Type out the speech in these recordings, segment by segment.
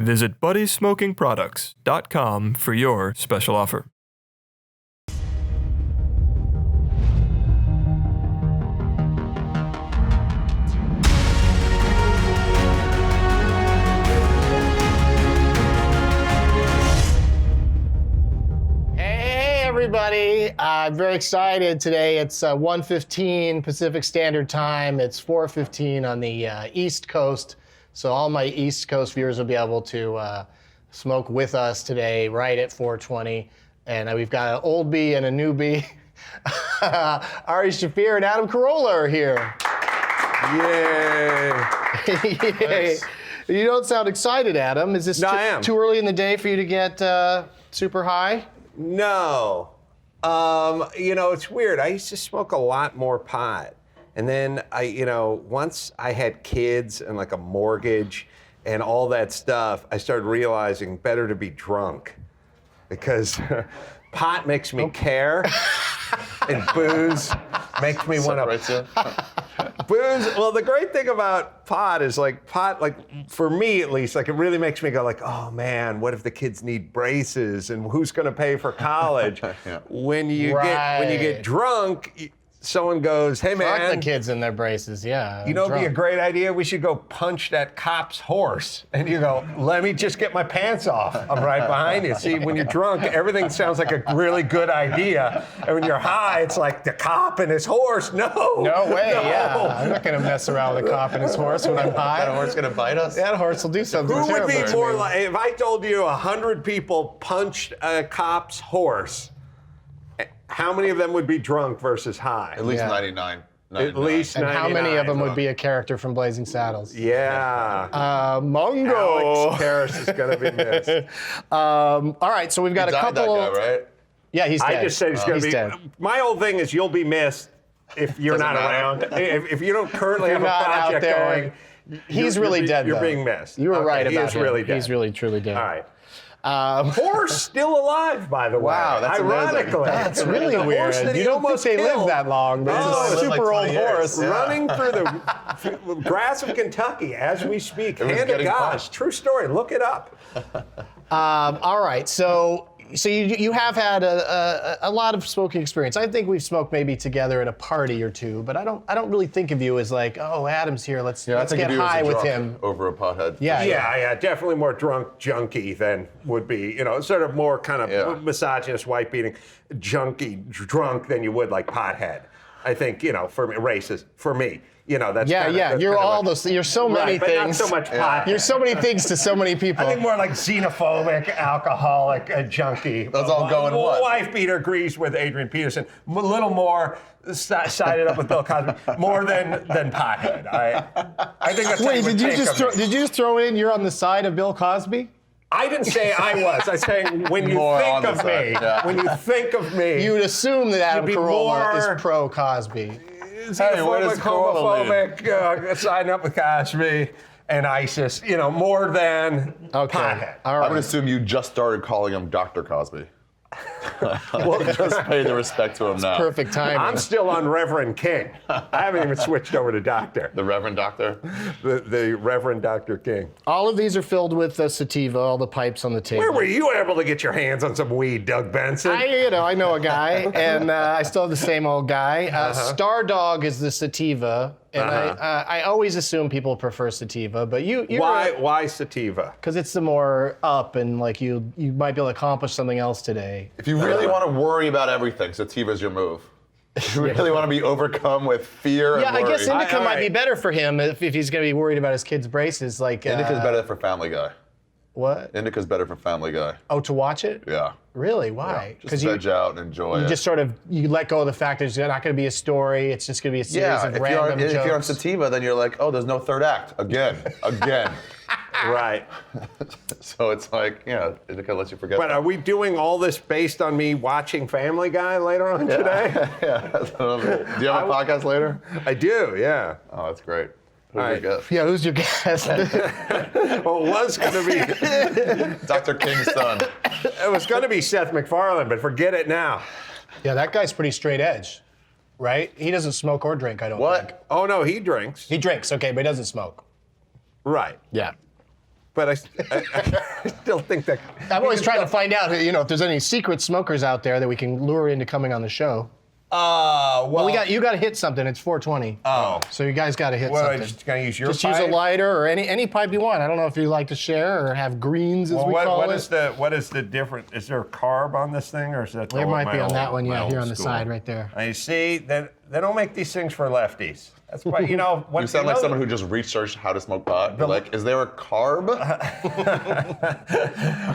Visit BuddySmokingProducts.com for your special offer. Hey, everybody. I'm very excited today. It's 1:15 Pacific Standard Time. It's 4:15 on the East Coast. So all my East Coast viewers will be able to smoke with us today, right at 4:20. And we've got an old bee and a newbie. Ari Shaffir and Adam Carolla are here. Yay! Yay. You don't sound excited, Adam. Is this too early in the day for you to get super high? No. It's weird. I used to smoke a lot more pot. And then once I had kids and like a mortgage and all that stuff, I started realizing better to be drunk because pot makes me care and booze makes me want to. Booze. Well, the great thing about pot is for me at least, it really makes me go like, oh man, what if the kids need braces and who's going to pay for college? Yeah. When you get drunk, someone goes, hey man. Fuck the kids in their braces, yeah. You know, it'd be a great idea. We should go punch that cop's horse. And you go, let me just get my pants off. I'm right behind you. See, when you're drunk, everything sounds like a really good idea. And when you're high, it's like the cop and his horse. No. No way, yeah. I'm not going to mess around with a cop and his horse when I'm high. That horse gonna bite us? That horse will do something Who would terrible be to more me. like, if I told you 100 people punched a cop's horse, how many of them would be drunk versus high? At least Yeah. 99. At least And 99. how many of them would be a character from Blazing Saddles? Yeah. Mongo. Alex Karras is going to be missed. All right, so we've got He a died, couple. that guy, right? Yeah, he's dead. I just said he's going to be. dead. My whole thing is you'll be missed if you're Doesn't not matter. around. If you don't currently have a Not out project there. going, He's really dead, You're though. being missed. You were Okay, right about he is him. really dead. He's really, truly dead. All right. Horse still alive, by the way. Wow, that's amazing. ironically. That's really The weird. horse that he You don't think almost they live killed. that long, but Oh, it's a they live super like old 20 years. horse. Yeah. Running through the grass of Kentucky as we speak. It was Hand to getting God. punched. True story. Look it up. All right, so you have had a lot of smoking experience. I think we've smoked maybe together at a party or two, but I don't really think of you as like, oh, Adam's here. Let's I think get of you as high a with drunk him. over a pothead. Yeah. Yeah, definitely more drunk junkie than would be, sort of more kind of Yeah. misogynist, white beating, junkie drunk than you would like pothead. I think, for me, racist, for me, that's Yeah, kinda, yeah. that's You're kinda all like- those. You're so many right, but things. not so much pot. You're so many things to so many people. I think more like xenophobic, alcoholic, junkie. Those all go in one. Wife beater agrees with Adrian Peterson. A little more sided up with Bill Cosby, more than pothead. I think that's how Wait, would did you think just of me. throw in? You're on the side of Bill Cosby? I didn't say I was. I was saying when you More think on the of me, side, yeah. when you think of me, You would assume that Adam be Carolla more- is pro Cosby. Hey, where does Carolla homophobic, siding up with Cosby and ISIS, more than Okay. pothead. All I right. would assume you just started calling him Dr. Cosby. Just pay the respect to him now. Perfect timing. I'm still on Reverend King. I haven't even switched over to Doctor. The Reverend Doctor. The Reverend Dr. King. All of these are filled with sativa, all the pipes on the table. Where were you able to get your hands on some weed, Doug Benson? I know a guy, and I still have the same old guy. Star Dog is the sativa, and I always assume people prefer sativa, but you're Why sativa? because it's the more up, and like you might be able to accomplish something else today. If you really want to worry about everything, sativa's your move. If you really want to be overcome with fear Yeah, and I worry. guess indica all might be right. better for him if he's going to be worried about his kids' braces. Like Indica's better for Family Guy. what? Indica's better for Family Guy. Oh, to watch it? Yeah. Really? Why? Just veg out and enjoy you it. just sort of you let go of the fact that it's not going to be a story. It's just going to be a series yeah, of if random you're on jokes. sativa, then you're like, oh, there's no third act. Again. Right. So it's like, indica lets you forget But that. are we doing all this based on me watching Family Guy later on today? Yeah. Do you have a podcast later? I do, yeah. Oh, that's great. Who's All your right. guest? Yeah, who's your guest? Well, it was going to be Dr. King's son. it was going to be Seth MacFarlane, but forget it now. Yeah, that guy's pretty straight edge, right? He doesn't smoke or drink, I don't think. What? Oh no, he drinks. He drinks, okay, but he doesn't smoke. Right. Yeah. but I still think that. I'm always trying to find out, if there's any secret smokers out there that we can lure into coming on the show. Well, you got to hit something. It's 420. Oh. So you guys got to hit What, something. I just gonna use your Just pipe? use a lighter or any pipe you want. I don't know if you like to share or have greens, as we call it. What is the difference? Is there a carb on this thing, or is that There might be on that one, my here old on the school? side right there. You see, they don't make these things for lefties. That's why, what You sound like someone who just researched how to smoke pot. You're like, is there a carb?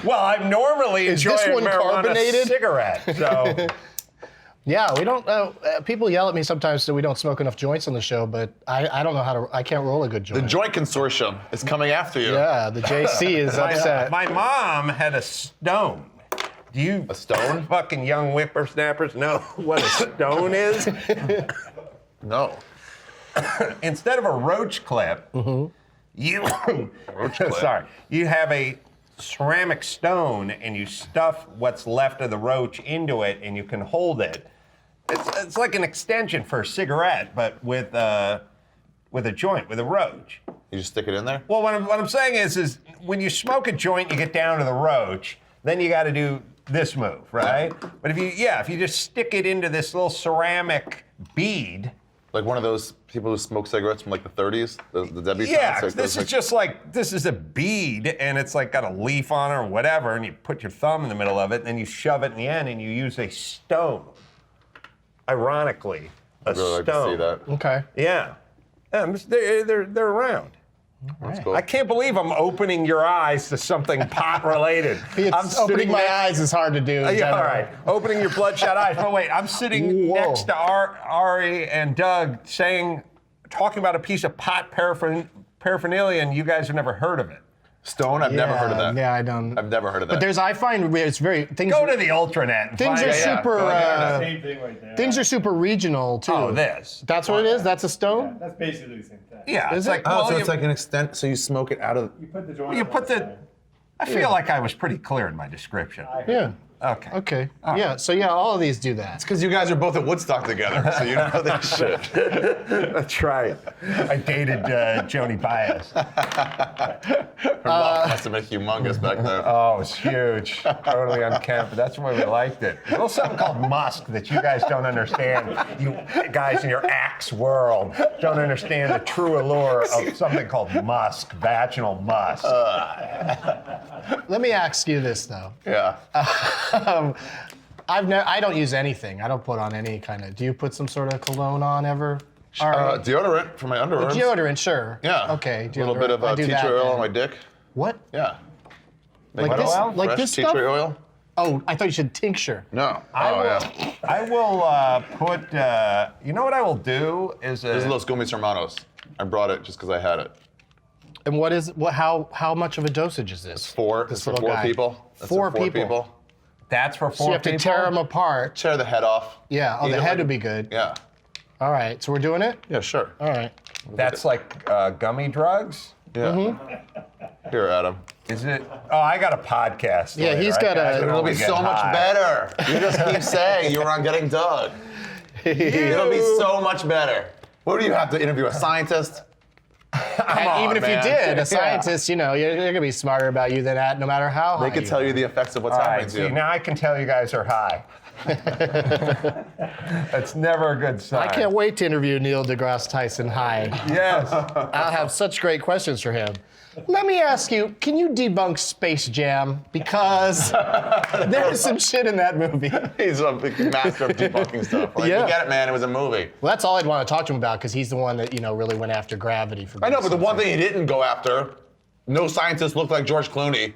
Well, I'm normally Is enjoying this one marijuana carbonated? cigarette, so. Yeah, we don't. People yell at me sometimes that we don't smoke enough joints on the show, but I don't know how to. I can't roll a good The joint. Joint Consortium is coming after you. Yeah, the JC is upset. My mom had a stone. Do you A stone? fucking young whippersnappers know what a stone is? No. Instead of a roach clip, you sorry, you have a ceramic stone and you stuff what's left of the roach into it and you can hold it. It's like an extension for a cigarette, but with a joint, with a roach. You just stick it in there? Well, what I'm saying is when you smoke a joint, you get down to the roach, then you got to do this move, right? But if you just stick it into this little ceramic bead. Like one of those people who smoke cigarettes from like the 30s, the debutantes. Yeah, like this those, is just like, this is a bead, and it's like got a leaf on it or whatever, and you put your thumb in the middle of it, and then you shove it in the end, and you use a stone. Ironically, a I'd really like to stone. see that. Okay. Yeah. They're around. That's cool. I can't believe I'm opening your eyes to something pot related. Opening my eyes is hard to do. in Yeah, general. all right. Opening your bloodshot eyes. But wait, I'm sitting Whoa. next to Ari and Doug talking about a piece of pot paraphernalia, and you guys have never heard of it. Stone? I've never heard of that. Yeah, I don't. I've never heard of that. But I find it's very things. Go to the Ultranet. And Things find are it. super. Go ahead. Same thing right there. Things are super regional too. Oh, this. That's what it is. That's a stone. That's basically the same thing. Yeah, Is it's it? like, Oh, well, so it's like an extent, so you smoke it out of... You put the joint. you on put one the. side. I feel like I was pretty clear in my description. Yeah. Okay. Okay. Yeah. So yeah, all of these do that. It's because you guys are both at Woodstock together, so you know that shit. That's right. I dated Joni Baez. Her mouth must have been humongous back then. Oh, it was huge. Totally on campus. That's why we liked it. A little something called musk that you guys don't understand. You guys in your axe world don't understand the true allure of something called musk, vaginal musk. Let me ask you this though. Yeah. I don't use anything. I don't put on any kind of. Do you put some sort of cologne on ever? All right. Deodorant for my underarms. Deodorant, sure. Yeah. Okay. A little bit deodorant. I of do tea that tree oil then. on my dick. What? Yeah. Like this? oil? Like Fresh this tea stuff? tree oil? Oh, I thought you said tincture. No. Yeah. I will put, you know what I will do is This is Los Gomis Hermanos. I brought it just because I had it. And how much of a dosage is this? Four. This It's for little 4 guy. people. That's Four for 4 people. that's for 4 So you have to people? tear them apart. Tear the head off. Yeah. Oh, Eat the it head like- would be good. Yeah. All right. So we're doing it. Yeah, sure. All right. That's like gummy drugs? Yeah. Mm-hmm. Here, Adam. Is it? Oh, I got a podcast. Yeah, later. he's I got guys a- can It'll only be get so much high. better. You just keep saying you were on Getting Doug. It'll be so much better. What do you have to interview a scientist? And even if man. you did, Yeah. a sitist, they're going to be smarter about you than that, no matter how high They could tell you the effects of what's All happening right, to see, you. now I can tell you guys are high. That's never a good sign. I can't wait to interview Neil deGrasse Tyson high. Yes. I'll have such great questions for him. Let me ask you, can you debunk Space Jam? Because there's some shit in that movie. He's a big master of debunking stuff. Like, Yeah. you get it, man. It was a movie. Well, that's all I'd want to talk to him about, because he's the one that, really went after gravity for I know, being but the one something. thing he didn't go after, no scientist looked like George Clooney.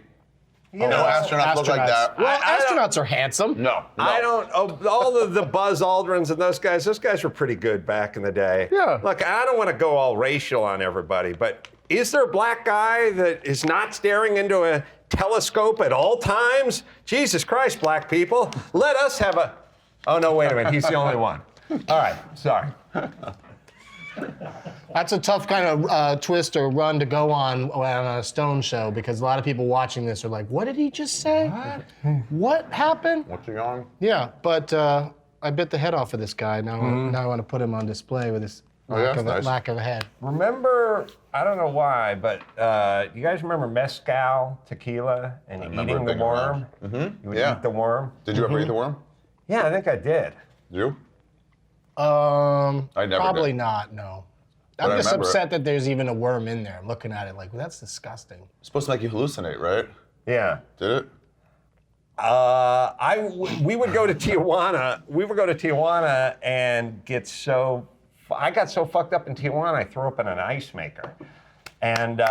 No astronauts look like that. Well, I don't- astronauts are handsome. No. I don't. All of the Buzz Aldrins and those guys were pretty good back in the day. Yeah. Look, I don't want to go all racial on everybody, but is there a black guy that is not staring into a telescope at all times? Jesus Christ, black people. Let us have a. Oh, no, wait a minute. He's the only one. All right. Sorry. That's a tough kind of twist or run to go on a Stone show, because a lot of people watching this are like, what did he just say? What happened? What's he on? Yeah, but I bit the head off of this guy. Now I want to put him on display with his Oh, yeah, that's nice. Lack of a head. Remember, I don't know why, but you guys remember mezcal, tequila, and eating the worm? Mm-hmm. You would eat the worm? Did you ever eat the worm? Yeah, I think I did. Did you? I never probably did. not, no. But I'm just remember upset that there's even a worm in there. I'm looking at it like, well, that's disgusting. It's supposed to make you hallucinate, right? Yeah. Did it? We would go to Tijuana. We would go to Tijuana and I got so fucked up in Tijuana, I threw up in an ice maker. And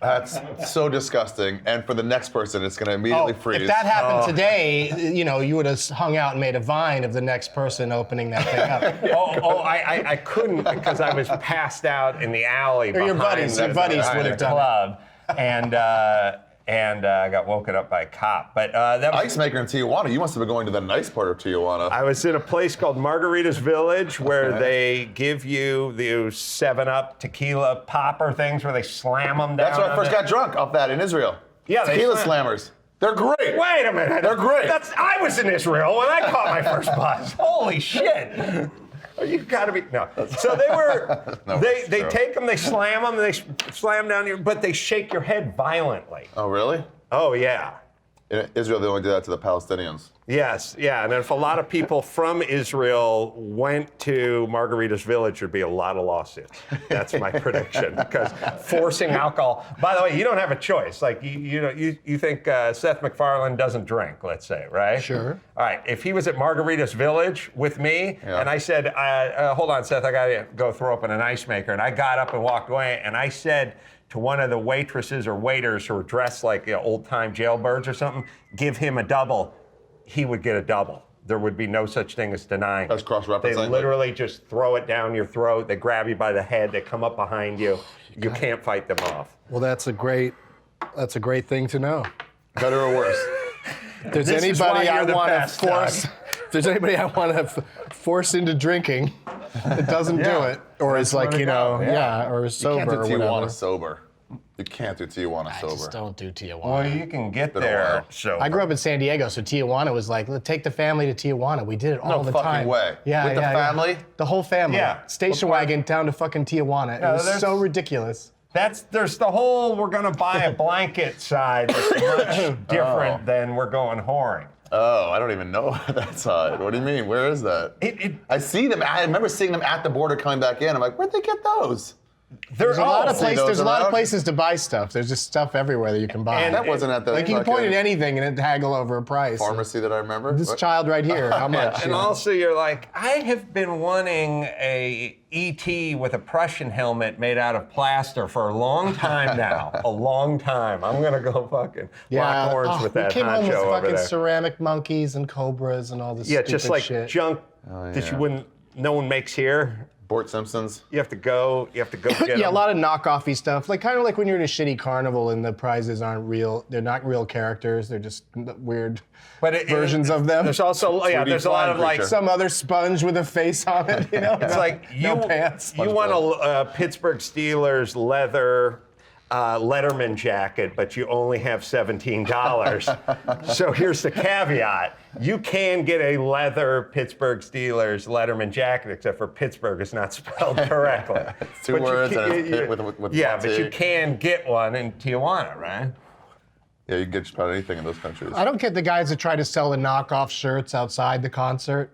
That's so disgusting. And for the next person, it's going to immediately freeze. If that happened today, you would have hung out and made a vine of the next person opening that thing up. I couldn't because I was passed out in the alley. Or your buddies would have done club, and I got woken up by a cop. But that was Ice maker in Tijuana. You must have been going to the nice part of Tijuana. I was in a place called Margarita's Village where they give you the 7-Up tequila popper things where they slam them down. That's where I first got drunk off that in Israel. Yeah, tequila slammers. They're great. Wait a minute. They're great. I was in Israel when I caught my first buzz. Holy shit. You gotta be, no. So they were, No, they take them, they slam them, they slam down your, but they shake your head violently. Oh, really? Oh, yeah. In Israel, they only do that to the Palestinians. Yes, yeah, and if a lot of people from Israel went to Margarita's Village, there'd be a lot of lawsuits. That's my prediction, because forcing alcohol. By the way, you don't have a choice. Like you think Seth MacFarlane doesn't drink, let's say, right? Sure. All right. If he was at Margarita's Village with me, and I said, "Hold on, Seth, I gotta go throw up in an ice maker," and I got up and walked away, and I said to one of the waitresses or waiters who were dressed like old-time jailbirds or something, "Give him a double." He would get a double. There would be no such thing as denying. That's cross-referencing. They literally just throw it down your throat. They grab you by the head. They come up behind you. You can't fight them off. Well, that's a great thing to know. Better or worse? If there's This is why anybody I you're the want to best, force, Doug. if there's anybody I want to force into drinking, that doesn't do it, or is like where to go, or is You sober can't do or Tijuana whatever. sober. You can't do Tijuana I sober. just don't do Tijuana. Well, you can get Been a there. while. So I grew up in San Diego, so Tijuana was like, let's take the family to Tijuana. We did it all No the fucking time. way. Yeah, With the family? The whole family. Yeah. Station What part? wagon down to fucking Tijuana. No, It was there's- so ridiculous. there's the whole we're gonna buy a blanket side that's much different than we're going whoring. Oh, I don't even know that side. What do you mean? Where is that? I see them. I remember seeing them at the border coming back in. I'm like, where'd they get those? There's a lot of see those There's a lot of around? places to buy stuff. There's just stuff everywhere that you can buy. And That wasn't at the like you can point at anything and it'd haggle over a price. pharmacy that I remember. This What? child right here, how much? And you know? also, you're like, I have been wanting a ET with a Prussian helmet made out of plaster for a long time now. A long time. I'm gonna go fucking lock horns with that we came home with honcho over fucking there. ceramic monkeys and cobras and all this Yeah, stupid just like shit. junk Oh, that yeah. no one makes here. Bort Simpsons. You have to go get Yeah, a them. lot of knockoffy stuff. Like kind of like when you're in a shitty carnival and the prizes aren't real. They're not real characters. They're just weird versions of them. There's also, there's a lot flying of like, creature. Some other sponge with a face on it. You know, it's like no you pants. you want a Pittsburgh Steelers leather Letterman jacket, but you only have $17. So here's the caveat. You can get a leather Pittsburgh Steelers Letterman jacket, except for Pittsburgh is not spelled correctly. Two But you words can- and it's you- with yeah, one but T. you can get one in Tijuana, right? Yeah, you can get just about anything in those countries. I don't get the guys that try to sell the knockoff shirts outside the concert.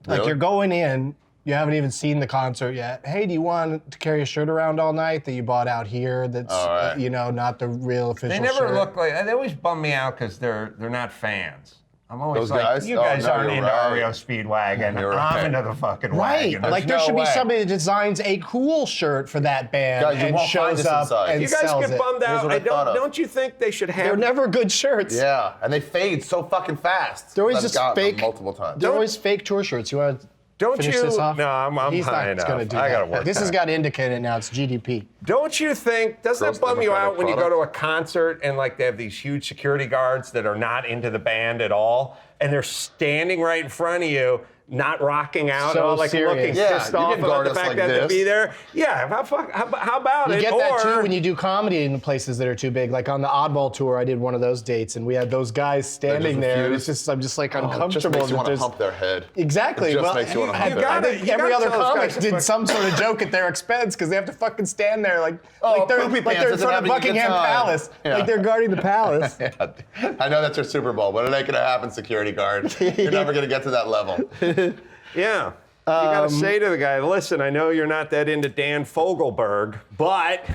Like Really? you're going in, you haven't even seen the concert yet. Hey, do you want to carry a shirt around all night that you bought out here? That's All right. not the real official. They never shirt? look like. They always bum me out because they're not fans. I'm always Those like, guys? you Oh, guys no, aren't you're into right. REO Speedwagon. You're I'm right. into the fucking Right, wagon. like there There's should no be way. somebody that designs a cool shirt for that band Guys, you and won't find shows this up inside. and You guys sells get it. bummed Here's out. what I thought of. Don't you think they should have? They're never good shirts. Yeah, and they fade so fucking fast. They're always I've just gotten them fake. multiple times. They're always fake tour shirts. You want to Don't finish you? this off? No, I'm He's high not going to enough. do I that. gotta work. This has that. got to indicate it now. It's GDP. Don't you think? Doesn't Gross that bum you democratic out when you go product. to a concert and like they have these huge security guards that are not into the band at all, and they're standing right in front of you? not rocking out, So all like serious. looking Yeah, pissed you off can about guard the us fact like that to this. be there. Yeah, how about You it? get that too Or when you do comedy in places that are too big. Like on the Oddball tour, I did one of those dates, and we had those guys standing there. And I'm just like It uncomfortable. just makes you want to there's- hump their head. Exactly. It just Well, makes you want to hump you their head. gotta- I think every gotta other tell those comic guys to did fuck- some sort of joke at their expense because they have to fucking stand there like Oh, they're poopy like pants they're in isn't front of having a good Buckingham time. Palace, Yeah. like they're guarding the palace. Yeah. I know that's your Super Bowl, but it ain't gonna happen, security guard. You're never gonna get to that level. yeah. You gotta say to the guy, listen, I know you're not that into Dan Fogelberg, but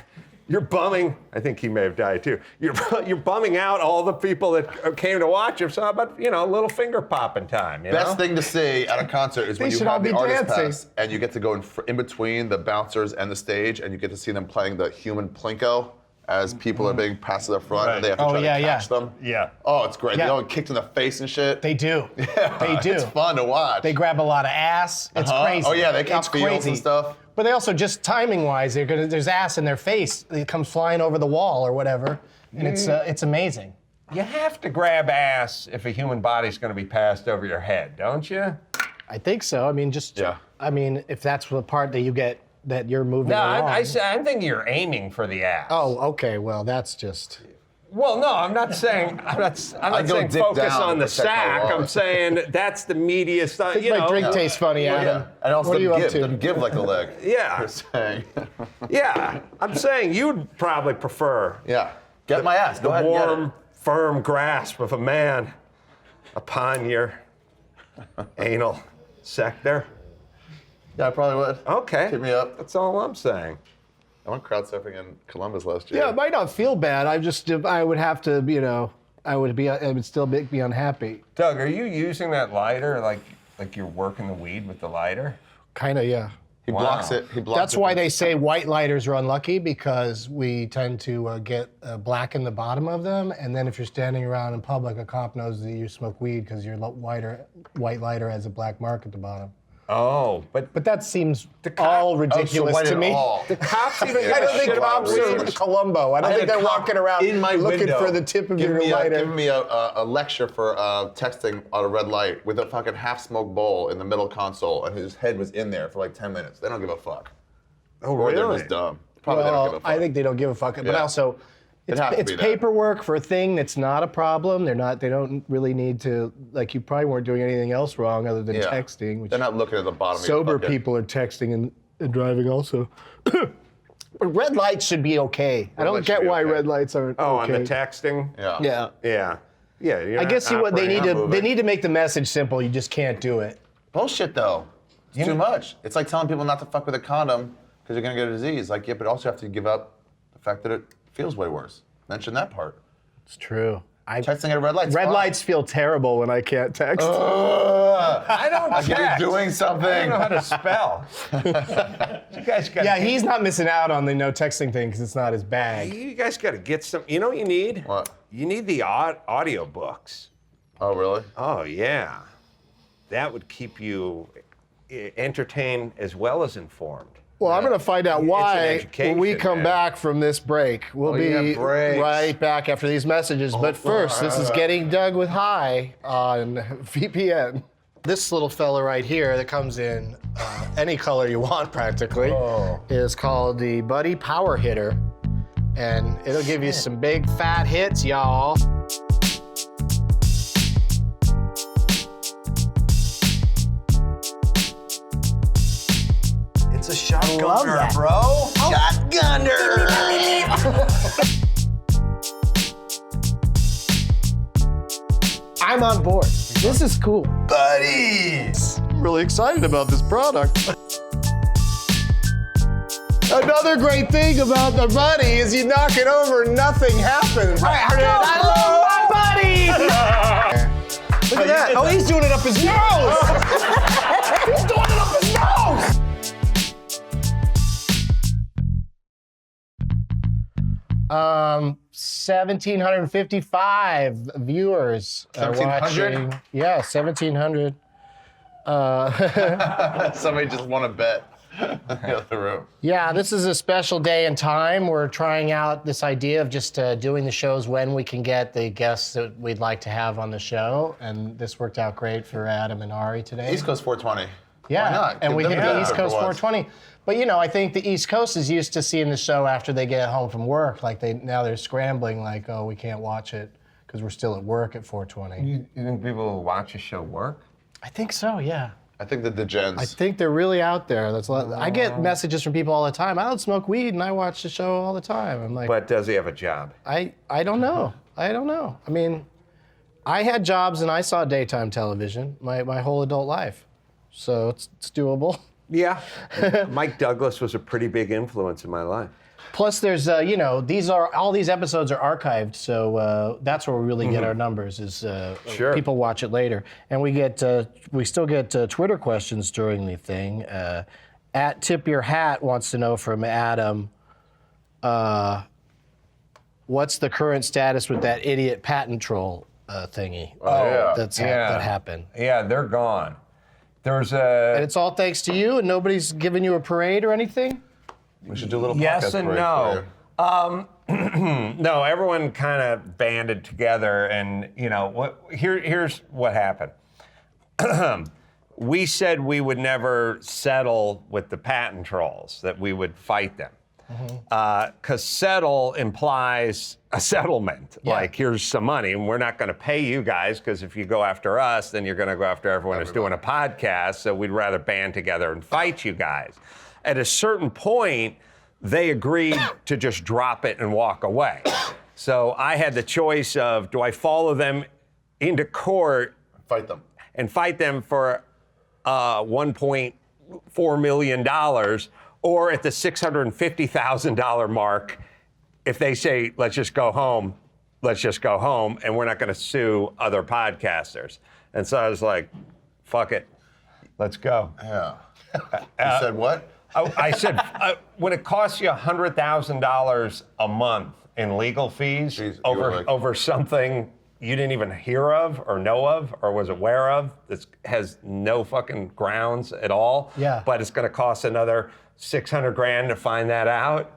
you're bumming. I think he may have died too. You're bumming out all the people that came to watch him. So how about a little finger popping time? You Best know? thing to see at a concert is when They you should all have the be artist dancing. pass and you get to go in between the bouncers and the stage, and you get to see them playing the human plinko as people are being passed to the front and they have to try to catch them. Yeah. Oh, it's great. Yeah. They all get kicked in the face and shit. They do. Yeah, They do. It's fun to watch. They grab a lot of ass. It's Uh-huh. crazy. Oh, yeah, they count It's fields crazy. and stuff. But they also just timing-wise, there's ass in their face. It comes flying over the wall or whatever, and it's amazing. You have to grab ass if a human body's going to be passed over your head, don't you? I think so. I mean, Yeah. if that's the part that you get that you're moving No, along. I'm thinking you're aiming for the ass. Oh, okay. Well, that's just. Well, no, I'm not saying go saying dick focus down on to the protect my sack. I'm wallet. saying that's the media stuff. My drink tastes funny, Adam. And also What are you up to? them give like a leg. Yeah. You're saying. Yeah, I'm saying you'd probably prefer Yeah. Get my ass. Go the ahead and get it. warm, firm grasp of a man upon your anal sector. Yeah, I probably would. Okay. Hit me up. That's all I'm saying. I went crowd surfing in Columbus last year. Yeah, it might not feel bad. I would have to, it would still make me unhappy. Doug, are you using that lighter like you're working the weed with the lighter? Kind of, yeah. He blocks it. He blocks That's it. why they say white lighters are unlucky, because we tend to get black in the bottom of them, and then if you're standing around in public, a cop knows that you smoke weed because your white lighter has a black mark at the bottom. Oh, but But that seems cop- all Oh, so ridiculous white to at me. all. the cops even I don't think shit about cops are weed. Columbo. I don't I think had a they're cop walking around in my looking window for the tip of your giving lighter. me a lecture for texting on a red light with a fucking half-smoked bowl in the middle console, and his head was in there for like 10 minutes. They don't give a fuck. Oh, Or they're really? just dumb. Probably they don't give a fuck. I think they don't give a fuck. But Yeah. also, It has to it's be that. paperwork for a thing that's not a problem. They don't really need to, like, you probably weren't doing anything else wrong other than Yeah. texting. Which They're not looking at the bottom of sober your fucking... people are texting and driving also. But red lights should be okay. I don't lights should get be why okay. red lights aren't Oh, okay. on the texting? Yeah. Yeah. Yeah. Yeah. you're I not guess what they need operating. to they need to make the message simple. You just can't do it. Bullshit, though. It's too much. It's like telling people not to fuck with a condom because you're going to get a disease. Like, yeah, but also you have to give up the fact that it feels way worse. Mention that part. It's true. Texting at a red light. Red lights feel terrible when I can't text. I don't Like you're text. doing I something. don't know how to spell. You guys got. Yeah, he's not missing out on the no texting thing because it's not his bag. You guys got to get some. You know what you need? What? You need the audio books. Oh, really? Oh yeah, that would keep you entertained as well as informed. Well, I'm going to find out It's an why education, when we come man. back from this break. We'll yeah, be breaks. right back after these messages. But first, this is Getting Doug with High on VPN. This little fella right here that comes in any color you want practically is called the Buddy Power Hitter. And it'll give you some big fat hits, y'all. It's a shotgunner, bro. Shotgunner. I'm on board. This is cool. Buddies. I'm really excited about this product. Another great thing about the Buddy is you knock it over, nothing happens. I love my buddy. Look at that. Oh, he's doing it up his nose. He's doing it up his nose. 1,755 viewers are 1,700? watching. Yeah, 1,700. Somebody just won a bet. the other room. Yeah, this is a special day and time. We're trying out this idea of just doing the shows when we can get the guests that we'd like to have on the show. And this worked out great for Adam and Ari today. East Coast 420. Yeah, Why not? and we Give hit them the a East dinner Coast for once. 420. But I think the East Coast is used to seeing the show after they get home from work. Like now they're scrambling, like, oh, we can't watch it because we're still at work at 420. You think people who watch a show work? I think so, yeah. I think that the gens. I think they're really out there. I get messages from people all the time. I don't smoke weed and I watch the show all the time. I'm like, But does he have a job? I don't know. I don't know. I mean, I had jobs and I saw daytime television my whole adult life. So it's doable. Yeah. Mike Douglas was a pretty big influence in my life. Plus, there's all these episodes are archived, so that's where we really get our numbers. Is Sure. People watch it later, and we still get Twitter questions during the thing. At Tip Your Hat wants to know from Adam, what's the current status with that idiot patent troll thingy? yeah. That happened. Yeah, they're gone. There's And it's all thanks to you, and nobody's giving you a parade or anything? We should do a little yes podcast and break no. for you. No, everyone kind of banded together, and here's what happened. We said we would never settle with the patent trolls, that we would fight them. Because settle implies a settlement. Yeah. Like, here's some money, and we're not going to pay you guys, because if you go after us, then you're going to go after everyone who's doing a podcast, so we'd rather band together and fight you guys. At a certain point, they agreed to just drop it and walk away. So I had the choice of, do I follow them into court Fight them. and fight them for $1.4 million, or at the $650,000 mark, if they say, let's just go home, and we're not going to sue other podcasters. And so I was like, fuck it, let's go. Yeah. You said what? I said, when it costs you $100,000 a month in legal fees Jeez, you were like- over something you didn't even hear of or know of or was aware of, that has no fucking grounds at all, Yeah. but it's going to cost another $600,000 to find that out,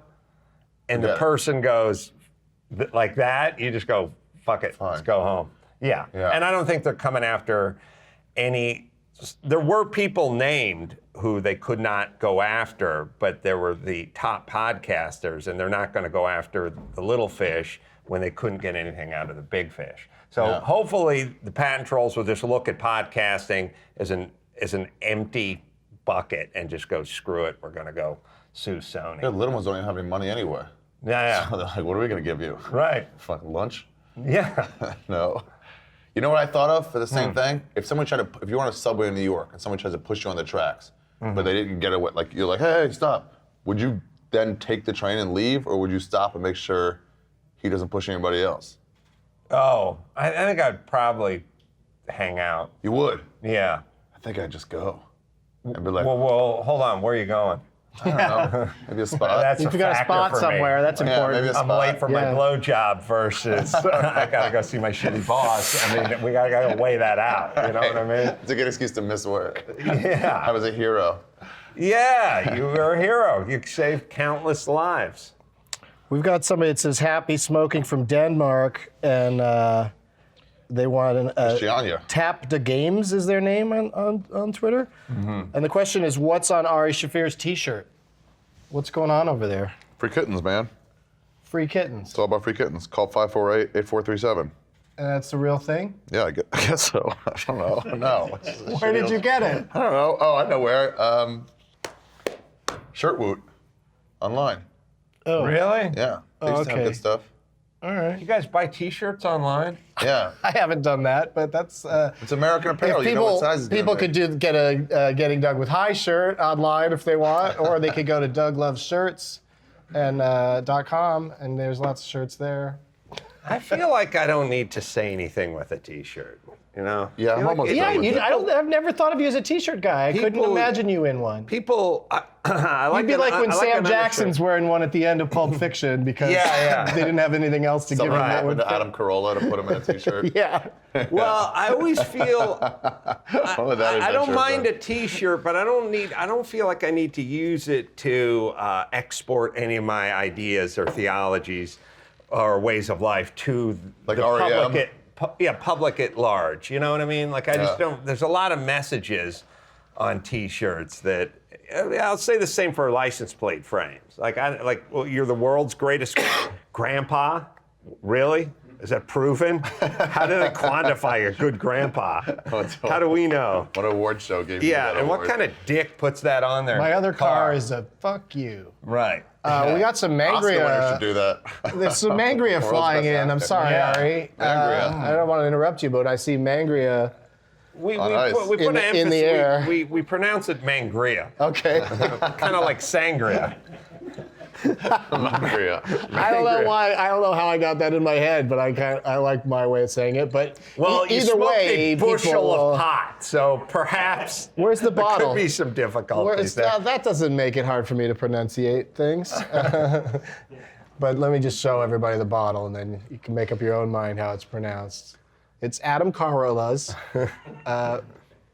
and the Yeah. person goes like that, you just go, fuck it, let's Fine. go home. Yeah. Yeah. And I don't think they're coming after any. There were people named who they could not go after, but there were the top podcasters, and they're not going to go after the little fish when they couldn't get anything out of the big fish. So Yeah. hopefully the patent trolls will just look at podcasting as an empty bucket and just go, screw it, we're going to go sue Sony. The little ones don't even have any money anyway. Yeah, So they're like, what are we going to give you? right. Fucking lunch? Yeah. No. You know what I thought of for the same thing? If you're on a subway in New York and someone tries to push you on the tracks, but they didn't get away, like you're like, hey, stop. Would you then take the train and leave, or would you stop and make sure he doesn't push anybody else? Oh, I think I'd probably hang out. You would. Yeah. I think I'd just go. And be like, Well, hold on. Where are you going? I don't know, maybe a spot. That's If a you got a factor spot for me. somewhere, that's Yeah, important. maybe a I'm spot. late for my Yeah. blowjob versus I gotta go see my shitty boss. I mean, we gotta weigh that out. You know what I mean? It's a good excuse to miss work. I Yeah. was a hero. Yeah, you were a hero. You saved countless lives. We've got somebody that says happy smoking from Denmark, and they want an Christiania. Tap the Games is their name on Twitter. And the question is, what's on Ari Shaffir's T-shirt? What's going on over there? Free kittens, man. Free kittens. It's all about free kittens. Call 548-8437. And that's the real thing? Yeah, I guess so. I don't know. No. Where did you get it? I don't know. Oh, I know where. Shirtwoot. Online. Oh, Really? Yeah. They used to have okay. good stuff. all right. You guys buy T-shirts online? Yeah. I haven't done that, but that's... It's American Apparel. If You know what sizes they're people gonna could make. get a Getting Doug with High shirt online if they want, or they could go to Doug Loves Shirts and .com, and there's lots of shirts there. I feel like I don't need to say anything with a T-shirt. You know? Yeah, I'm almost Yeah, done with it. I've never thought of you as a T-shirt guy. I couldn't People- imagine you in one. People, I like You'd be an- like when I like Sam an Jackson's wearing one at the end of Pulp Fiction because Yeah. they didn't have anything else to Something give him that happened one. to Adam Carolla to put him in a T-shirt. Yeah. Well, I always feel What would that I don't adventure mind have a T-shirt, but I don't feel like I need to use it to export any of my ideas or theologies or ways of life to Like the REM? public at large. You know what I mean? Like I just Yeah. don't. There's a lot of messages on T-shirts that I'll say the same for license plate frames. Well, you're the world's greatest grandpa. Really? Is that proven? How do they quantify a good grandpa? How do we know? What award show gave you Yeah, that and what award? kind of dick puts that on their My other car is a fuck you. Right. We got some Oscar winner should Mangria. do that. There's some Mangria World's flying best in. I'm actor. sorry, Yeah. Ari. Mangria. I don't want to interrupt you, but I see Mangria. We nice. put In an the emphasis. air. We pronounce it mangria, Okay. kind of like sangria. Mangria. I don't know why. I don't know how I got that in my head, but I like my way of saying it. But Well, you either smoked way, a bushel people, of pot, so perhaps Where's the there bottle? could be some difficulties there. that doesn't make it hard for me to pronunciate things. But let me just show everybody the bottle, and then you can make up your own mind how it's pronounced. It's Adam Carolla's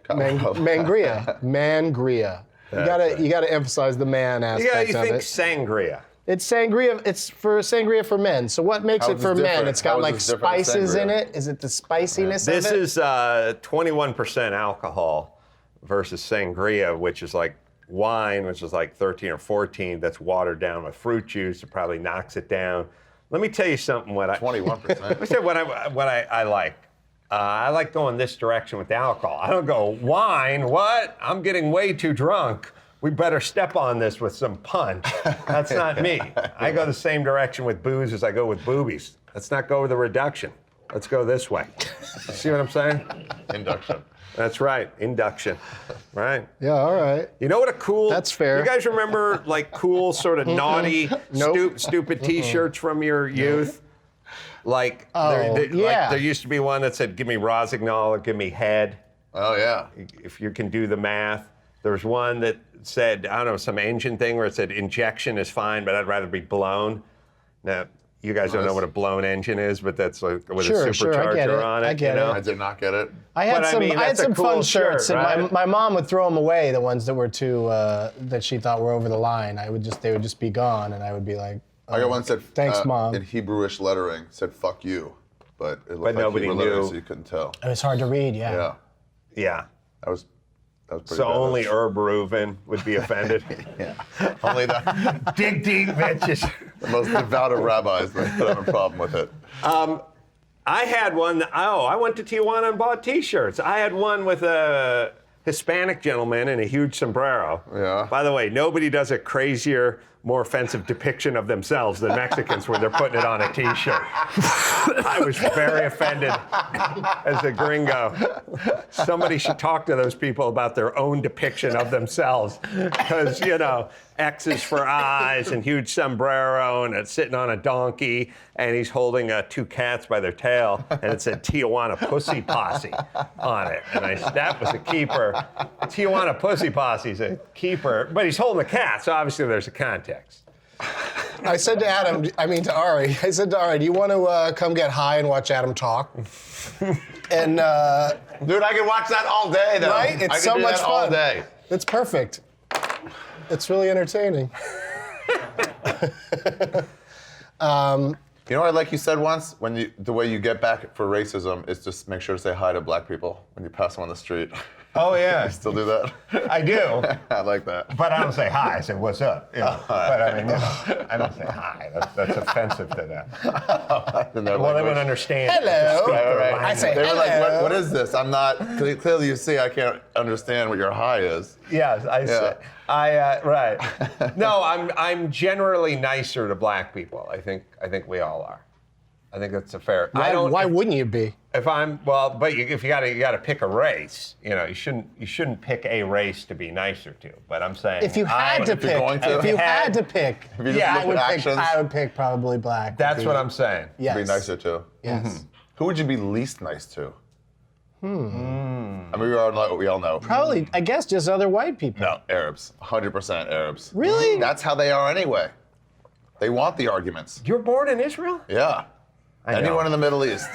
Mangria. Mangria. You gotta emphasize the man aspect You of think it. sangria? It's sangria. It's for sangria for men. So what makes How it is for this men? different? It's got How is like this different than spices in sangria? it. Is it the spiciness This of it? is 21% alcohol versus sangria, which is like wine, which is like 13 or 14. That's watered down with fruit juice. It probably knocks it down. Let me tell you something. 21%. Let me tell you what I like. I like going this direction with the alcohol. I don't go, wine, what? I'm getting way too drunk. We better step on this with some punch. That's not me. I go the same direction with booze as I go with boobies. Let's not go with the reduction. Let's go this way. See what I'm saying? Induction. That's right, induction. Right. Yeah. All right. You know what a cool... That's fair. You guys remember like cool sort of naughty, Nope. stupid T-shirts from your youth? Like, like yeah. there used to be one that said, give me Rosignol or give me head, Oh, yeah. if you can do the math. There was one that said, I don't know, some engine thing where it said injection is fine, but I'd rather be blown. Now, you guys don't know what a blown engine is, but that's like with a supercharger I get it. on it. I get you know? it. I did not get it. I had But I some. mean, I had that's a some cool fun shirts, shirt, and right? my mom would throw them away. The ones that were too that she thought were over the line. They would just be gone, and I would be like, I got one that said, Thanks, Mom. in Hebrewish lettering, said "fuck you," but it looked like nobody Hebrew lettering, knew. so you couldn't tell. It was hard to read. Yeah. Yeah, Yeah. that was pretty So bad. only Herb Reuven would be offended. Only the Dig deep, bitches. most devout of rabbis would have a problem with it. I had one. I went to Tijuana and bought T-shirts. I had one with a Hispanic gentleman in a huge sombrero. Yeah. By the way, nobody does a crazier, more offensive depiction of themselves than Mexicans when they're putting it on a T-shirt. I was very offended as a gringo. Somebody should talk to those people about their own depiction of themselves. Because, you know, X's for eyes and huge sombrero and it's sitting on a donkey and he's holding two cats by their tail and it said Tijuana Pussy Posse on it. And that was a keeper. Tijuana Pussy Posse's a keeper, but he's holding the cat, so obviously there's a context. I said to Ari, do you want to come get high and watch Adam talk? And Dude, I could watch that all day, though. right, I it's could so do much that fun. all day. It's perfect. It's really entertaining. You know what, like you said once, the way you get back for racism is just make sure to say hi to black people when you pass them on the street. Oh, yeah. Still do that? I do. I like that. But I don't say hi. I say, what's up? You know, but I mean, you know, I don't say hi. That's offensive to them. In their Well, they language. won't understand. Hello. Right. I say, They were like, hello. what is this? I'm not, clearly you see I can't understand what your hi is. Yes, I say. Right. No, I'm generally nicer to black people. I think we all are. I think that's a fair. Why wouldn't you be? If I'm but if you gotta pick a race, you know, you shouldn't pick a race to be nicer to. But I'm saying If you had to if you're pick, going to- if you had to pick, If you just Yeah, look at actions, I would pick probably black. that's what I'm saying. Yes. be nicer to. Yes. Who would you be least nice to? I mean, we all know. Probably, I guess, just other white people. No, Arabs. 100% Arabs. Really? That's how they are anyway. They want the arguments. You were born in Israel? Yeah. Anyone in the Middle East.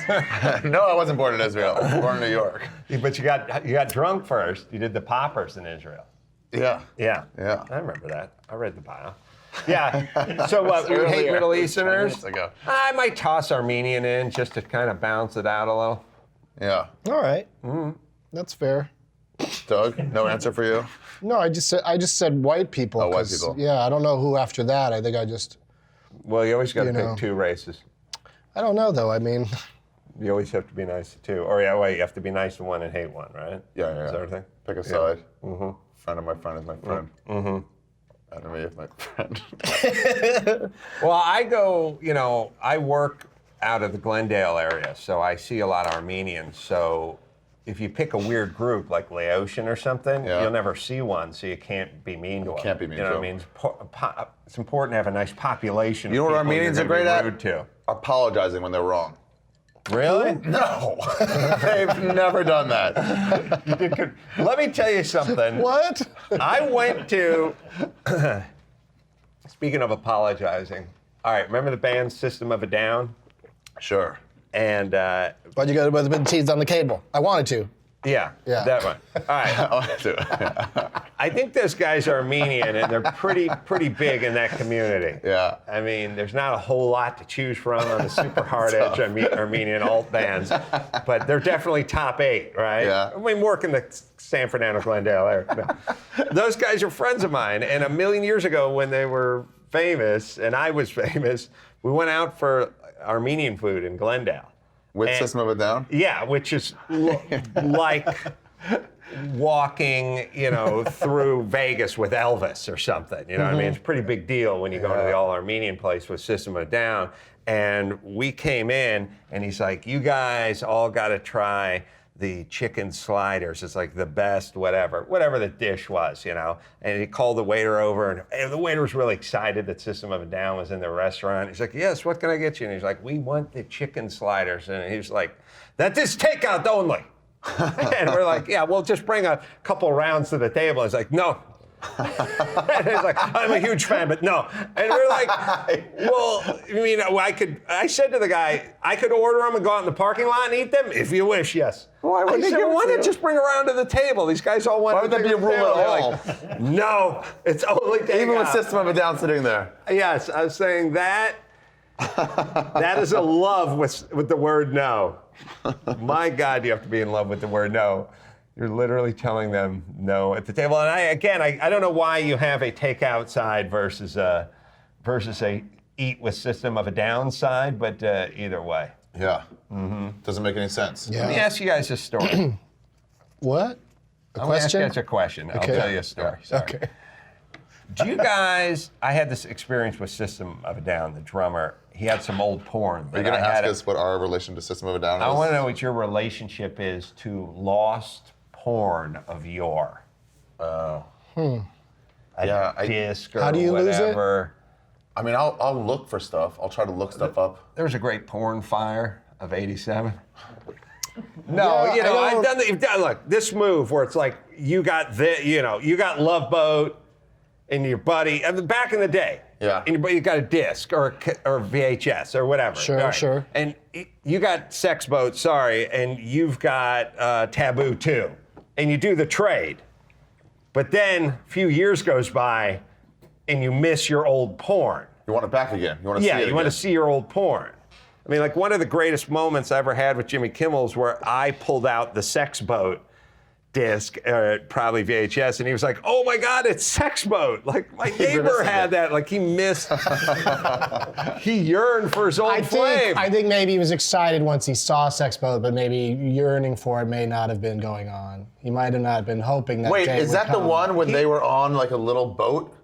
No, I wasn't born in Israel. I was born in New York. But you got drunk first. You did the poppers in Israel. Yeah. Yeah. Yeah. I remember that. I read the bio. Yeah. So what, you hate Middle Easterners? 20 minutes ago. I might toss Armenian in just to kind of balance it out a little. Yeah. All right. That's fair. Doug, no answer for you? No, I just said white people. Oh, white 'cause, people. Yeah, I don't know who after that. I think I just. Well, you always got to You know. pick two races. I don't know though. I mean, You always have to be nice to two. Or yeah, wait, you have to be nice to one and hate one, right? Yeah. Is that everything? Pick a side. Friend of my friend is my friend. Enemy of my friend. Well, I work out of the Glendale area, so I see a lot of Armenians. So if you pick a weird group like Laotian or something, Yeah. you'll never see one, so you can't be mean to them. Can't be mean you know to what I mean? It's important to have a nice population. You know of what people Armenians you're are gonna great be at? rude to. Apologizing when they're wrong. Really? No. They've never done that. You did good. Let me tell you something. what? I went to, speaking of apologizing, all right, remember the band System of a Down? Sure. And Why'd you go with the cheese on the cable? I wanted to. yeah, Yeah. that one. All right. I think those guys are Armenian, and they're pretty big in that community. Yeah. I mean, there's not a whole lot to choose from on the super hard edge Armenian alt bands, but they're definitely top 8, right? Yeah. I mean, work in the San Fernando Glendale area. No. Those guys are friends of mine, and a million years ago when they were famous, and I was famous, we went out for Armenian food in Glendale. With And- System of a Down? Yeah, which is like walking, through Vegas with Elvis or something. You know what I mean? It's a pretty big deal when you go to the all-Armenian place with System of a Down. And we came in, and he's like, you guys all got to try the chicken sliders. It's like the best whatever the dish was, And he called the waiter over, and the waiter was really excited that System of a Down was in the restaurant. He's like, yes, what can I get you? And he's like, we want the chicken sliders. And he's like, that is takeout only. And we're like, yeah, we'll just bring a couple rounds to the table. He's like, no. And he's like, I'm a huge fan, but no. And we're like, well, I said to the guy, I could order them and go out in the parking lot and eat them if you wish, yes. Why would they give it why to not you? just bring a round to the table? These guys all want Why would to that be a rule at all? Like, no, it's only takeout. Even with System of a Down sitting there. Yes, I was saying that is a love with the word no. My God, you have to be in love with the word no. You're literally telling them no at the table. And I don't know why you have a takeout side versus a eat with System of a Down side, but either way. Yeah. Doesn't make any sense. Yeah. Let me ask you guys a story. What? A I'm question? gonna ask you a question. I'll tell you a story. Sorry. Okay. Do you guys? I had this experience with System of a Down. The drummer, he had some old porn. Are you going to ask us what our relation to System of a Down is? I want to know what your relationship is to lost porn of yore. A disc or How do you lose it? whatever. I mean, I'll look for stuff. I'll try to look stuff up. There was a great porn fire of '87. No, Yeah, I've done look, this move where it's like you got you got Love Boat and your buddy, back in the day. Yeah. And you got a disc or VHS or whatever. Sure, All right. sure. And you got Sex Boat, and you've got Taboo too. And you do the trade. But then a few years goes by and you miss your old porn. You want it back again. You want to see it Yeah, you want to again. see your old porn. I mean, like one of the greatest moments I ever had with Jimmy Kimmel's where I pulled out the Sex Boat disc, probably VHS, and he was like, oh my God, it's Sex Boat. Like my neighbor had that, like he missed, he yearned for his old flame. I think maybe he was excited once he saw Sex Boat, but maybe yearning for it may not have been going on. He might have not been hoping that Wait, day is would that the come. one when they were on like a little boat?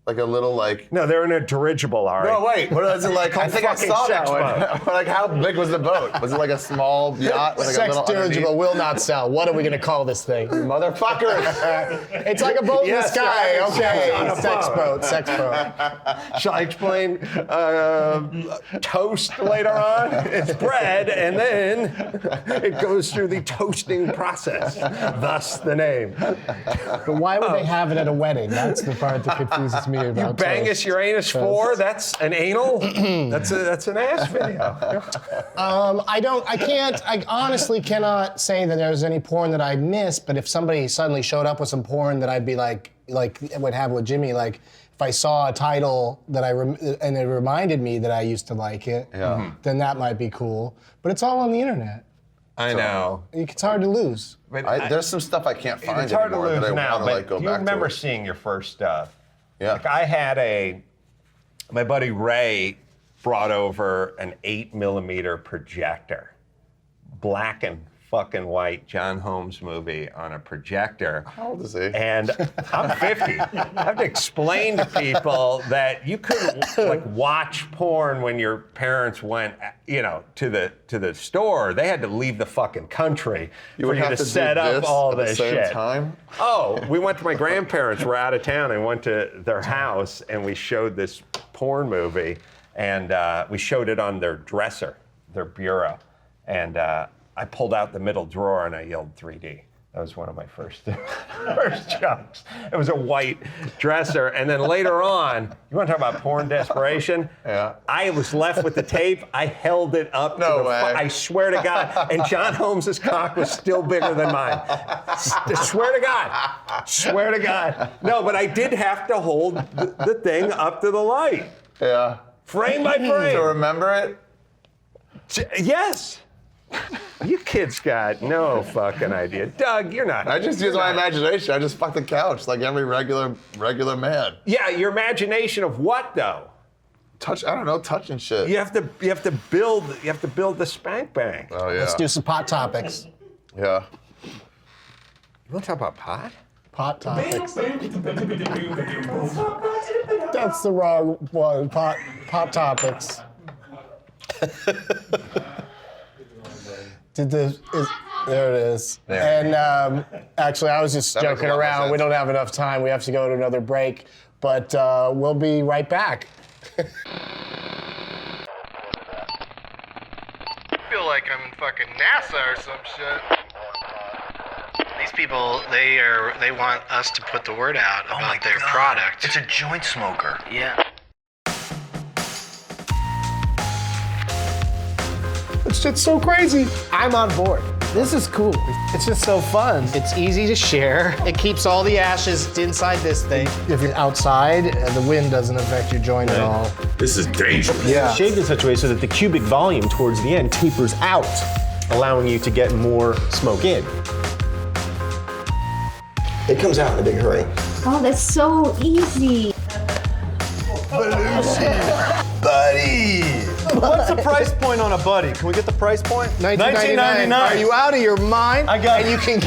Like a little like. No, they're in a dirigible, Ari. No, wait. What is it like? I think I fucking saw that sex one. Like, how big was the boat? Was it like a small yacht? With like Sex a little dirigible underneath? will not sell. What are we gonna call this thing? Motherfuckers. It's like a boat in the Yes, sky. right. Okay, On a sex boat. boat, sex boat. Shall I explain? Toast later on. It's bread, and then it goes through the toasting process. Thus the name. But why would they have it at a wedding? That's the part that confuses me about Bangus toast. Uranus 4. That's an anal. That's an ass video. I honestly cannot say that there's any porn that I'd miss, but if somebody suddenly showed up with some porn that I'd be like what happened with Jimmy, like if I saw a title that and it reminded me that I used to like it, then that might be cool. But it's all on the internet. I know. It's hard to lose. But There's some stuff I can't find it's hard to anymore lose that I now, want to but like go do you back remember to. seeing your first stuff? Yeah. Like I had my buddy Ray brought over an 8mm projector, black and fucking white John Holmes movie on a projector. How old is he? And I'm 50. I have to explain to people that you couldn't like watch porn when your parents went, to the store. They had to leave the fucking country for would you have to to do set up this all at the this same shit. time? Oh, we went to my grandparents. Were out of town and went to their house and we showed this porn movie and we showed it on their dresser, their bureau, and. I pulled out the middle drawer and I yelled 3D. That was one of my first jokes. It was a white dresser. And then later on, you want to talk about porn desperation? Yeah. I was left with the tape. I held it up. No way. I swear to God. And John Holmes's cock was still bigger than mine. Swear to God. Swear to God. No, but I did have to hold the thing up to the light. Yeah. Frame by frame. To remember it? Yes. You kids got no fucking idea. Doug, you're not. I just use my imagination. I just fuck the couch like every regular man. Yeah, your imagination of what though? Touching shit. You have to build the spank bank. Oh yeah. Let's do some pot topics. Yeah. You want to talk about pot? Pot topics. That's the wrong one. Pot topics. There it is. There. And actually, I was just That makes joking a lot more around. We sense. don't have enough time. We have to go to another break. But we'll be right back. I feel like I'm in fucking NASA or some shit. These people, they want us to put the word out about their product. It's a joint smoker. Yeah. It's just so crazy. I'm on board. This is cool. It's just so fun. It's easy to share. It keeps all the ashes inside this thing. If you're outside, the wind doesn't affect your joint at all. This is dangerous. Yeah. Shaped in such a way so that the cubic volume towards the end tapers out, allowing you to get more smoke in. It comes out in a big hurry. Oh, that's so easy. Buddy! What's the price point on a buddy? Can we get the price point? $19.99. Are you out of your mind? I got And it. you can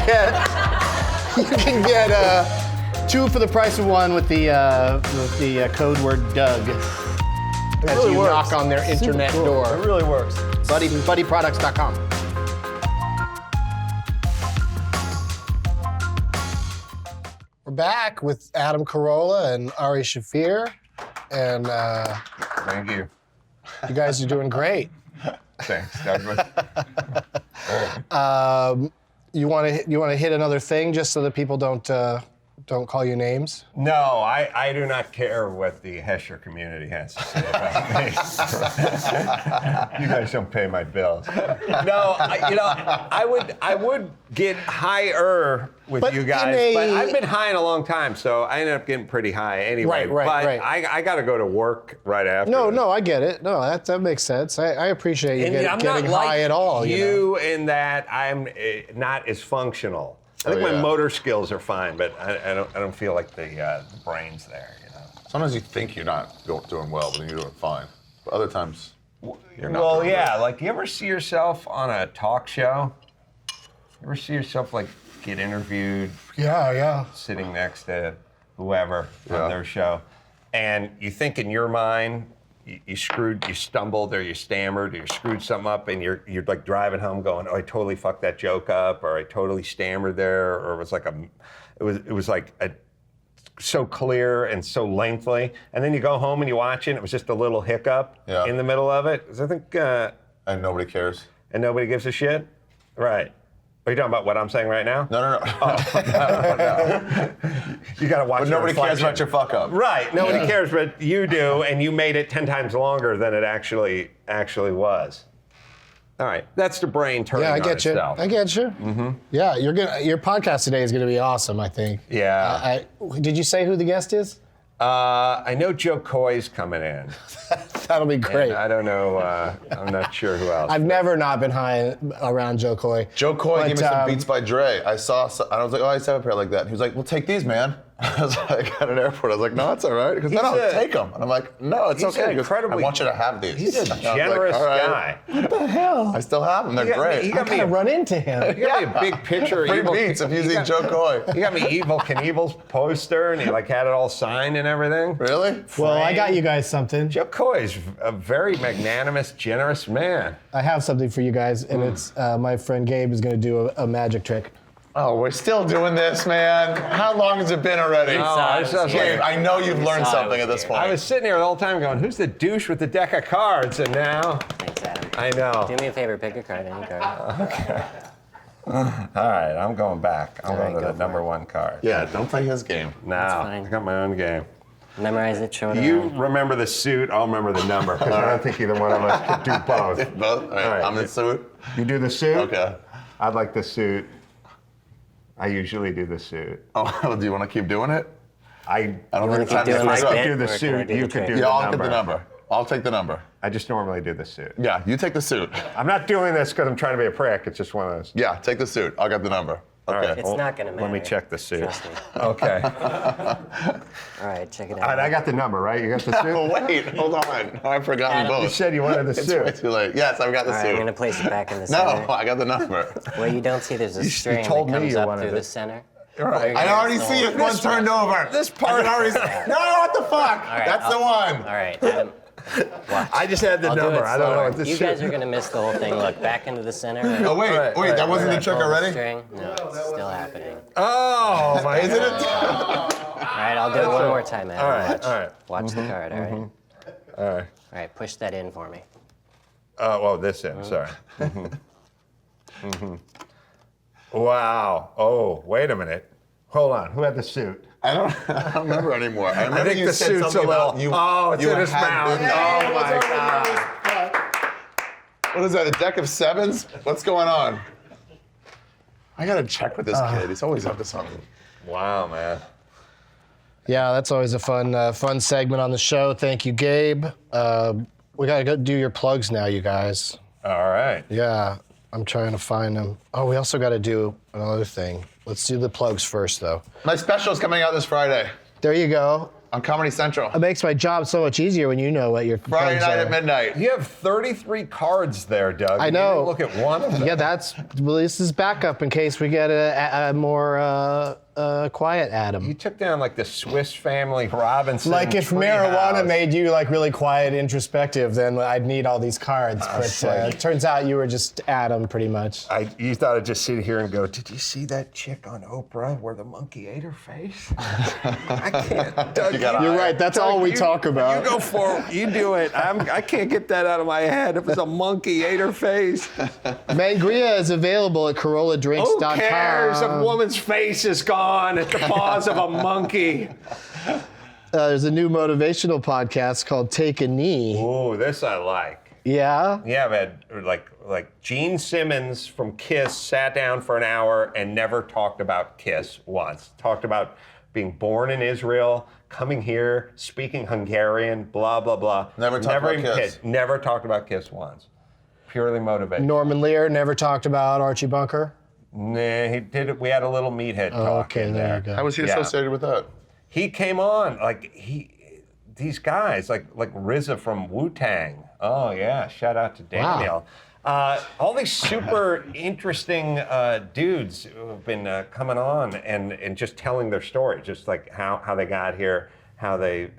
get two for the price of one with the code word Doug as really you works. knock on their internet It door. really works. Buddyproducts.com. We're back with Adam Carolla and Ari Shaffir, and Thank you. you guys are doing great. Thanks, Douglas. You want to hit another thing just so that people don't call you names? No, I do not care what the Hesher community has to say about me. You guys don't pay my bills. No, I would get higher with But you in guys, but a- I've been high in a long time, so I ended up getting pretty high anyway. Right, but right. I got to go to work right after. No, I get it. No, that makes sense. I appreciate you And I'm getting not like high at all. You in that I'm not as functional. I think Oh, my yeah. motor skills are fine, but I don't feel like the brain's there. Sometimes you think you're not doing well, but then you're doing fine. But other times, you're not. Well, doing yeah, good. like you ever see yourself on a talk show? You ever see yourself like get interviewed Yeah. sitting next to whoever Yeah. on their show? and you think in your mind, you stumbled, or you stammered, or you screwed something up, and you're like driving home going, oh, I totally fucked that joke up, or I totally stammered there, or it was like so clear and so lengthy, and then you go home and you watch it, and it was just a little hiccup in the middle of it. So I think, and nobody cares. And nobody gives a shit, right? Are you talking about what I'm saying right now? No. Oh, no. You got to watch. But nobody cares about your fuck up. Right. Nobody cares, but you do, and you made it 10 times longer than it actually was. All right. That's the brain turning Yeah, I on get you. itself. I get you. Mm-hmm. Yeah, your podcast today is going to be awesome, I think. Yeah. Did you say who the guest is? I know Joe Coy's coming in. That'll be great. And I don't know. I'm not sure who else. I've never not been high around Joe Coy. Joe Coy gave me some Beats by Dre. I saw, and I was like, oh, I used to have a pair like that. And he was like, well, take these, man. I was like, at an airport, I was like, no, it's all right. He goes, no, take them. And I'm like, no, it's okay. He goes, I want you to have these. He's a generous guy. What the hell? I still have them. They're great. I gotta run into him. You got me a big picture of Free Evil. Beats of using Joe Coy. You got me Evil Knievel's poster, and he like had it all signed and everything. Really? Well, I got you guys something. Joe Coy is a very magnanimous, generous man. I have something for you guys, and it's my friend Gabe is going to do a magic trick. Oh, we're still doing this, man. How long has it been already? Gabe, I know you've learned something at this point. I was sitting here the whole time going, who's the douche with the deck of cards? And now, Thanks, Adam. I know. Do me a favor, pick a card, any card. Okay. All right, I'm going back. I'm going to the number one card. Yeah, don't play his game. No, fine. I got my own game. Memorize it, show it You around. remember the suit, I'll remember the number, because I don't think either one of us could do both. Both? All right, I'm in suit. You do the suit? Okay. I'd like the suit. I usually do the suit. Oh, do you want to keep doing it? I don't think it's time keep doing to this switch up. bit? do the Or can I suit, do you the could trick? do Yeah, the I'll number. get the number. I'll take the number. I just normally do the suit. Yeah, you take the suit. I'm not doing this because I'm trying to be a prick. It's just one of those. Yeah, take the suit. I'll get the number. All Okay. right. It's not gonna matter. Let me check the suit. Trust me. Okay. All right, check it All right, out. I got the number, right? You got the suit? Oh, wait, hold on. I've forgotten You both. said you wanted the It's way suit. too late. Yes, I've got the All right, suit. I'm gonna place it back in the center. No, I got the number. What you don't see, there's a string told that me comes you up wanted through it. the center. All right. I already see it. One turned over. This part. No, what the fuck? All right, That's the All one. right, Adam. Watch. I just had the I'll number. Do it I don't know slower. what this You suit. guys are gonna miss the whole thing. Look, back into the center. Oh, wait, that wasn't the trick Pull the already? string. No, it's still happening. Oh, my Isn't it? All right, I'll do it one more time, Adam. All right, Watch. all right. Watch the card, all right? All right. All right, push that in for me. Oh, this in. Sorry. Wow. Oh, wait a minute. Hold on. Who had the suit? I don't remember anymore. I remember think you the said suit's something a little. about you. Oh, it's you in his had mouth. been- Oh my God. What is that, a deck of sevens? What's going on? I gotta check with this kid. He's always up to something. Wow, man. Yeah, that's always a fun segment on the show. Thank you, Gabe. We gotta go do your plugs now, you guys. All right. Yeah, I'm trying to find them. Oh, we also got to do another thing. Let's do the plugs first, though. My special's coming out this Friday There you go. on Comedy Central. It makes my job so much easier when you know what your Friday plugs night are. at midnight. You have 33 cards there, Doug. I You know. didn't look at one of them. Yeah, this is backup in case we get a more quiet Adam. You took down like the Swiss Family Robinson. Like if tree marijuana house. made you like really quiet, introspective, then I'd need all these cards. But like- turns out you were just Adam, pretty much. You thought I'd just sit here and go, did you see that chick on Oprah where the monkey ate her face? I can't. Doug, You're right. That's all we talk about. You go for it. You do it. I can't get that out of my head. If it's a monkey ate her face. Mangria is available at CorollaDrinks.com. Who cares? A woman's face is gone at the paws of a monkey. There's a new motivational podcast called Take a Knee. Ooh, this I like. Yeah? Yeah, I've had like Gene Simmons from Kiss sat down for an hour and never talked about Kiss once. Talked about being born in Israel, coming here, speaking Hungarian, blah, blah, blah. Never talked about even Kiss. Never talked about Kiss once. Purely motivated. Norman Lear never talked about Archie Bunker. Nah, he did it. We had a little meathead talk Okay, in there you there. go. How was he Yeah. associated with that? He came on these guys like RZA from Wu-Tang. Oh yeah, shout out to Daniel. All these super interesting dudes who have been coming on and just telling their story, just like how they got here, how they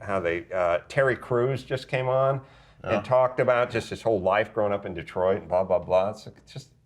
Terry Crews just came on and talked about just his whole life growing up in Detroit and blah blah blah.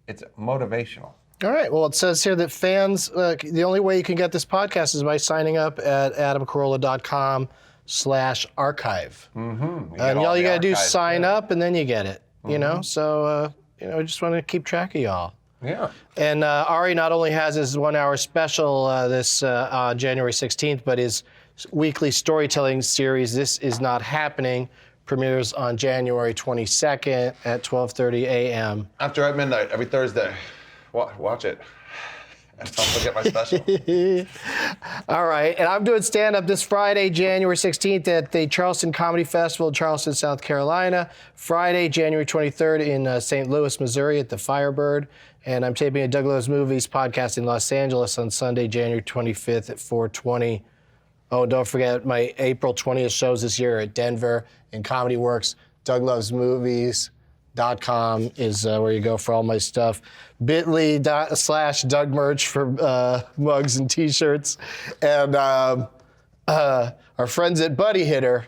It's motivational. All right. Well, it says here that fans, the only way you can get this podcast is by signing up at adamcarolla.com/archive. And all you got to do is sign up, and then you get it. You know. So I just want to keep track of y'all. Yeah. And Ari not only has his 1 hour special this January 16th, but his weekly storytelling series, This Is Not Happening, premieres on January 22nd at 12:30 a.m. After at midnight, every Thursday. Watch it. And don't forget my special. All right, and I'm doing stand-up this Friday, January 16th at the Charleston Comedy Festival in Charleston, South Carolina. Friday, January 23rd in St. Louis, Missouri at the Firebird. And I'm taping a Doug Loves Movies podcast in Los Angeles on Sunday, January 25th at 4:20. Oh, and don't forget my April 20th shows this year at Denver and Comedy Works. DougLovesMovies.com is where you go for all my stuff. bit.ly/Doug merch for mugs and t-shirts. And our friends at Buddy Hitter,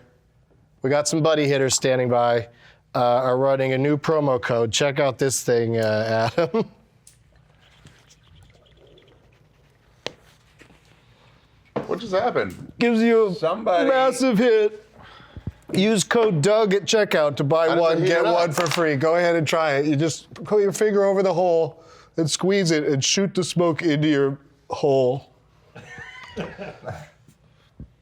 we got some Buddy Hitters standing by, are running a new promo code. Check out this thing, Adam. What just happened? Gives you a Somebody- massive hit. Use code Doug at checkout to buy does one, it heat get it up? one for free. Go ahead and try it. You just put your finger over the hole and squeeze it and shoot the smoke into your hole.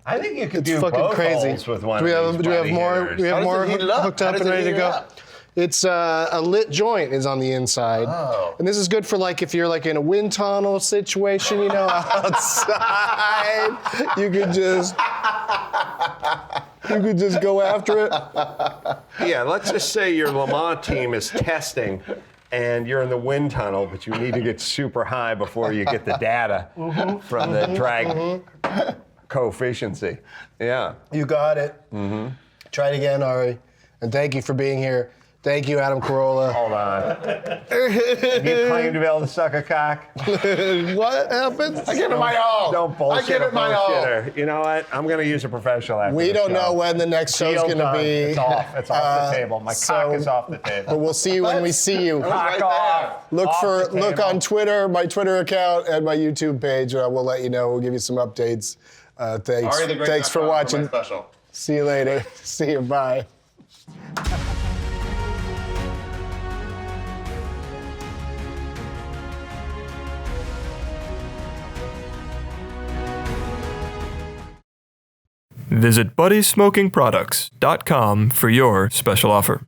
I think you could It's do fucking both crazy. holes with one Do we of have these do we have Buddy more? Hitters. Do we have How does more it heat it up? hooked How up does and it ready to heat it go? up? It's a lit joint is on the inside. Oh. And this is good for like if you're like in a wind tunnel situation, you know, outside. You could just go after it. Yeah, let's just say your Le Mans team is testing and you're in the wind tunnel, but you need to get super high before you get the data from the drag coefficient. Yeah. You got it. Try it again, Ari. And thank you for being here. Thank you, Adam Carolla. Hold on. You claim to be able to suck a cock? What happened? I give it my all. Don't bullshit I give a it my all. bullshitter. You know what? I'm going to use a professional after We the don't show. know when the next show's Deal going to done. be. It's off. It's off the table. My so- cock is off the But table. we'll see you when we see you. Right Cock there. off. Look Off the look table. on Twitter, my Twitter account, and my YouTube page. We'll let you know. We'll give you some updates. Thanks. Thanks for watching. Special. See you later. See you. Bye. Visit BuddySmokingProducts.com for your special offer.